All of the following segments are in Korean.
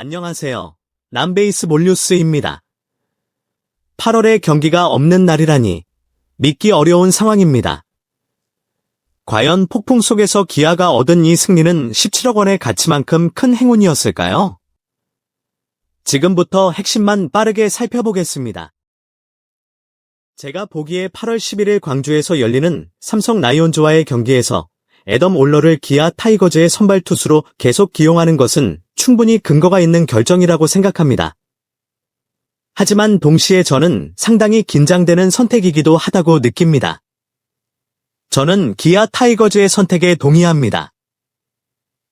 안녕하세요. 남베이스볼 뉴스입니다. 8월에 경기가 없는 날이라니 믿기 어려운 상황입니다. 과연 폭풍 속에서 기아가 얻은 이 승리는 17억 원의 가치만큼 큰 행운이었을까요? 지금부터 핵심만 빠르게 살펴보겠습니다. 제가 보기에 8월 11일 광주에서 열리는 삼성 라이온즈와의 경기에서 애덤 올러를 기아 타이거즈의 선발 투수로 계속 기용하는 것은 충분히 근거가 있는 결정이라고 생각합니다. 하지만 동시에 저는 상당히 긴장되는 선택이기도 하다고 느낍니다. 저는 기아 타이거즈의 선택에 동의합니다.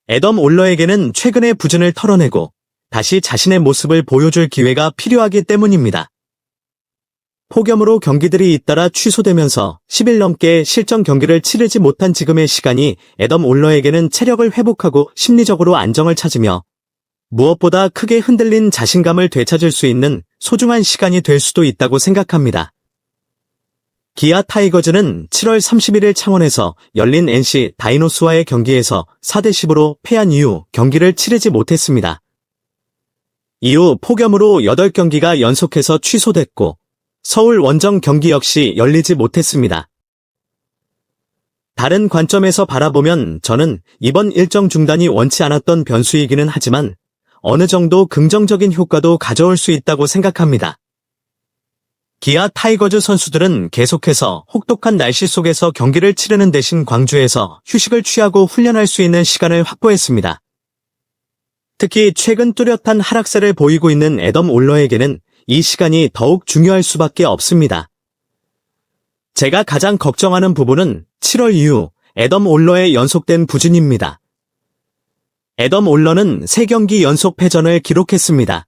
애덤 올러에게는 최근의 부진을 털어내고 다시 자신의 모습을 보여줄 기회가 필요하기 때문입니다. 폭염으로 경기들이 잇따라 취소되면서 10일 넘게 실전 경기를 치르지 못한 지금의 시간이 애덤 올러에게는 체력을 회복하고 심리적으로 안정을 찾으며 무엇보다 크게 흔들린 자신감을 되찾을 수 있는 소중한 시간이 될 수도 있다고 생각합니다. 기아 타이거즈는 7월 31일 창원에서 열린 NC 다이노스와의 경기에서 4대10으로 패한 이후 경기를 치르지 못했습니다. 이후 폭염으로 8경기가 연속해서 취소됐고 서울 원정 경기 역시 열리지 못했습니다. 다른 관점에서 바라보면 저는 이번 일정 중단이 원치 않았던 변수이기는 하지만 어느 정도 긍정적인 효과도 가져올 수 있다고 생각합니다. 기아 타이거즈 선수들은 계속해서 혹독한 날씨 속에서 경기를 치르는 대신 광주에서 휴식을 취하고 훈련할 수 있는 시간을 확보했습니다. 특히 최근 뚜렷한 하락세를 보이고 있는 애덤 올러에게는 이 시간이 더욱 중요할 수밖에 없습니다. 제가 가장 걱정하는 부분은 7월 이후 애덤 올러의 연속된 부진입니다. 애덤 올러는 3경기 연속 패전을 기록했습니다.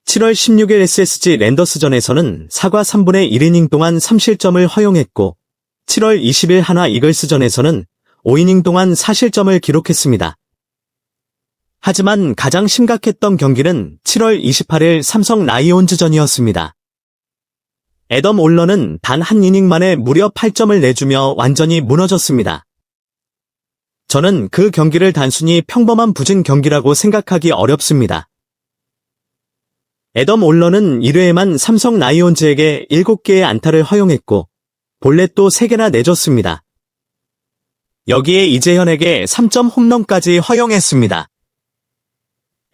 7월 16일 SSG 랜더스전에서는 4과 3분의 1이닝 동안 3실점을 허용했고 7월 20일 하나 이글스전에서는 5이닝 동안 4실점을 기록했습니다. 하지만 가장 심각했던 경기는 7월 28일 삼성 라이온즈전이었습니다. 애덤 올러는 단 한 이닝 만에 무려 8점을 내주며 완전히 무너졌습니다. 저는 그 경기를 단순히 평범한 부진 경기라고 생각하기 어렵습니다. 애덤 올러는 1회에만 삼성 라이온즈에게 7개의 안타를 허용했고 볼넷도 3개나 내줬습니다. 여기에 이재현에게 3점 홈런까지 허용했습니다.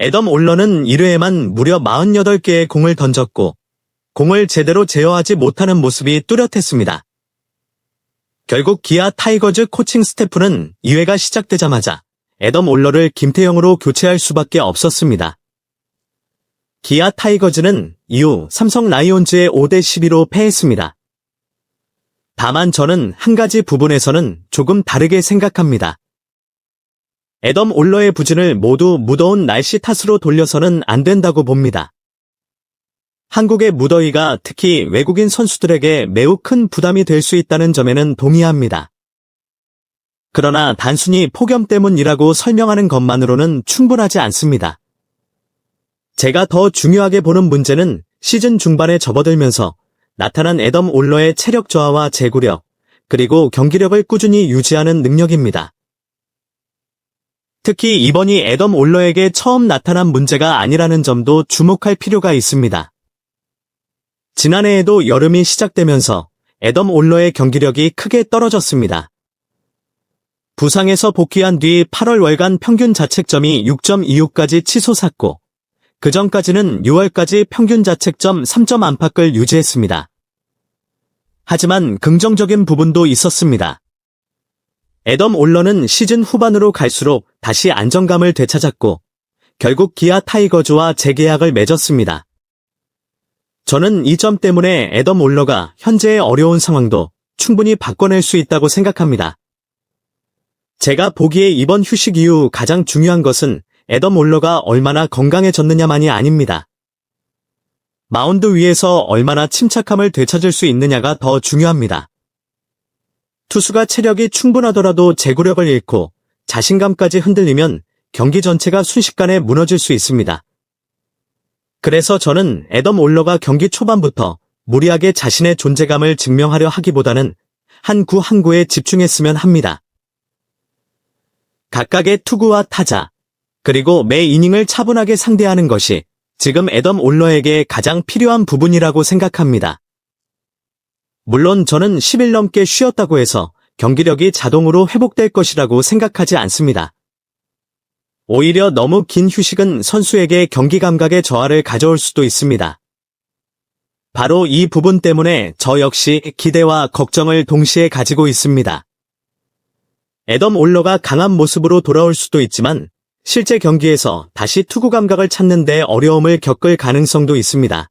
애덤 올러는 1회에만 무려 48개의 공을 던졌고 공을 제대로 제어하지 못하는 모습이 뚜렷했습니다. 결국 기아 타이거즈 코칭 스태프는 2회가 시작되자마자 애덤 올러를 김태형으로 교체할 수밖에 없었습니다. 기아 타이거즈는 이후 삼성 라이온즈에 5대12로 패했습니다. 다만 저는 한 가지 부분에서는 조금 다르게 생각합니다. 애덤 올러의 부진을 모두 무더운 날씨 탓으로 돌려서는 안 된다고 봅니다. 한국의 무더위가 특히 외국인 선수들에게 매우 큰 부담이 될 수 있다는 점에는 동의합니다. 그러나 단순히 폭염 때문이라고 설명하는 것만으로는 충분하지 않습니다. 제가 더 중요하게 보는 문제는 시즌 중반에 접어들면서 나타난 애덤 올러의 체력 저하와 제구력, 그리고 경기력을 꾸준히 유지하는 능력입니다. 특히 이번이 애덤 올러에게 처음 나타난 문제가 아니라는 점도 주목할 필요가 있습니다. 지난해에도 여름이 시작되면서 애덤 올러의 경기력이 크게 떨어졌습니다. 부상에서 복귀한 뒤 8월 월간 평균 자책점이 6.26까지 치솟았고 그 전까지는 6월까지 평균 자책점 3점 안팎을 유지했습니다. 하지만 긍정적인 부분도 있었습니다. 애덤 올러는 시즌 후반으로 갈수록 다시 안정감을 되찾았고 결국 기아 타이거즈와 재계약을 맺었습니다. 저는 이 점 때문에 애덤 올러가 현재의 어려운 상황도 충분히 바꿔낼 수 있다고 생각합니다. 제가 보기에 이번 휴식 이후 가장 중요한 것은 애덤 올러가 얼마나 건강해졌느냐만이 아닙니다. 마운드 위에서 얼마나 침착함을 되찾을 수 있느냐가 더 중요합니다. 투수가 체력이 충분하더라도 제구력을 잃고 자신감까지 흔들리면 경기 전체가 순식간에 무너질 수 있습니다. 그래서 저는 애덤 올러가 경기 초반부터 무리하게 자신의 존재감을 증명하려 하기보다는 한 구 한 구에 집중했으면 합니다. 각각의 투구와 타자, 그리고 매 이닝을 차분하게 상대하는 것이 지금 애덤 올러에게 가장 필요한 부분이라고 생각합니다. 물론 저는 10일 넘게 쉬었다고 해서 경기력이 자동으로 회복될 것이라고 생각하지 않습니다. 오히려 너무 긴 휴식은 선수에게 경기 감각의 저하를 가져올 수도 있습니다. 바로 이 부분 때문에 저 역시 기대와 걱정을 동시에 가지고 있습니다. 애덤 올러가 강한 모습으로 돌아올 수도 있지만 실제 경기에서 다시 투구 감각을 찾는 데 어려움을 겪을 가능성도 있습니다.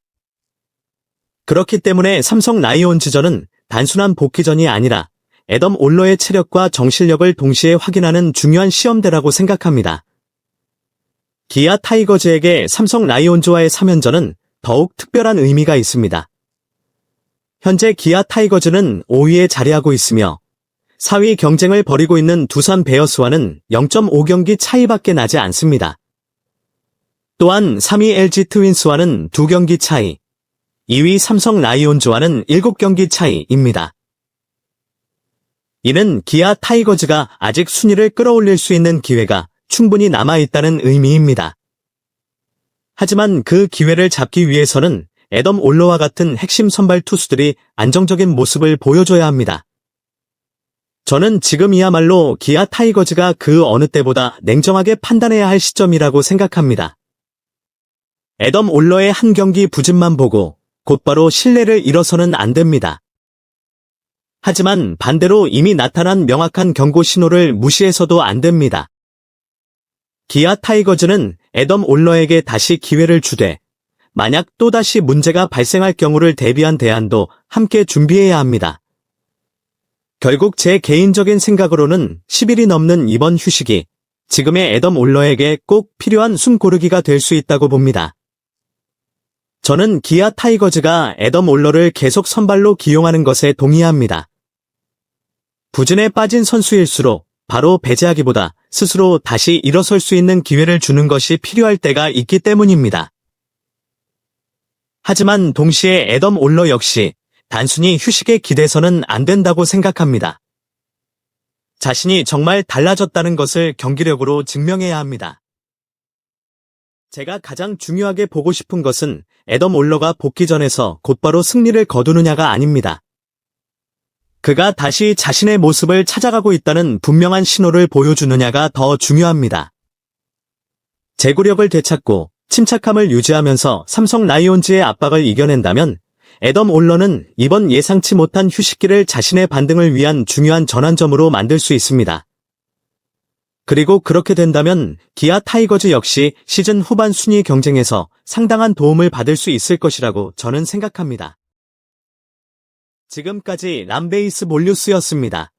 그렇기 때문에 삼성 라이온즈전은 단순한 복귀전이 아니라 애덤 올러의 체력과 정실력을 동시에 확인하는 중요한 시험대라고 생각합니다. 기아 타이거즈에게 삼성 라이온즈와의 3연전은 더욱 특별한 의미가 있습니다. 현재 기아 타이거즈는 5위에 자리하고 있으며 4위 경쟁을 벌이고 있는 두산 베어스와는 0.5경기 차이밖에 나지 않습니다. 또한 3위 LG 트윈스와는 2경기 차이, 2위 삼성 라이온즈와는 7경기 차이입니다. 이는 기아 타이거즈가 아직 순위를 끌어올릴 수 있는 기회가 충분히 남아있다는 의미입니다. 하지만 그 기회를 잡기 위해서는 애덤 올러와 같은 핵심 선발 투수들이 안정적인 모습을 보여줘야 합니다. 저는 지금이야말로 기아 타이거즈가 그 어느 때보다 냉정하게 판단해야 할 시점이라고 생각합니다. 애덤 올러의 한 경기 부진만 보고 곧바로 신뢰를 잃어서는 안 됩니다. 하지만 반대로 이미 나타난 명확한 경고 신호를 무시해서도 안 됩니다. 기아 타이거즈는 애덤 올러에게 다시 기회를 주되 만약 또다시 문제가 발생할 경우를 대비한 대안도 함께 준비해야 합니다. 결국 제 개인적인 생각으로는 10일이 넘는 이번 휴식이 지금의 애덤 올러에게 꼭 필요한 숨 고르기가 될 수 있다고 봅니다. 저는 기아 타이거즈가 애덤 올러를 계속 선발로 기용하는 것에 동의합니다. 부진에 빠진 선수일수록 바로 배제하기보다 스스로 다시 일어설 수 있는 기회를 주는 것이 필요할 때가 있기 때문입니다. 하지만 동시에 애덤 올러 역시 단순히 휴식에 기대서는 안 된다고 생각합니다. 자신이 정말 달라졌다는 것을 경기력으로 증명해야 합니다. 제가 가장 중요하게 보고 싶은 것은 애덤 올러가 복귀전에서 곧바로 승리를 거두느냐가 아닙니다. 그가 다시 자신의 모습을 찾아가고 있다는 분명한 신호를 보여주느냐가 더 중요합니다. 제구력을 되찾고 침착함을 유지하면서 삼성 라이온즈의 압박을 이겨낸다면 애덤 올러는 이번 예상치 못한 휴식기를 자신의 반등을 위한 중요한 전환점으로 만들 수 있습니다. 그리고 그렇게 된다면 기아 타이거즈 역시 시즌 후반 순위 경쟁에서 상당한 도움을 받을 수 있을 것이라고 저는 생각합니다. 지금까지 람베이스 몰뉴스였습니다.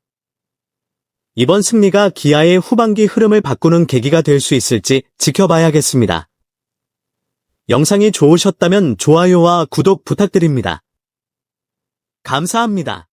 이번 승리가 기아의 후반기 흐름을 바꾸는 계기가 될 수 있을지 지켜봐야겠습니다. 영상이 좋으셨다면 좋아요와 구독 부탁드립니다. 감사합니다.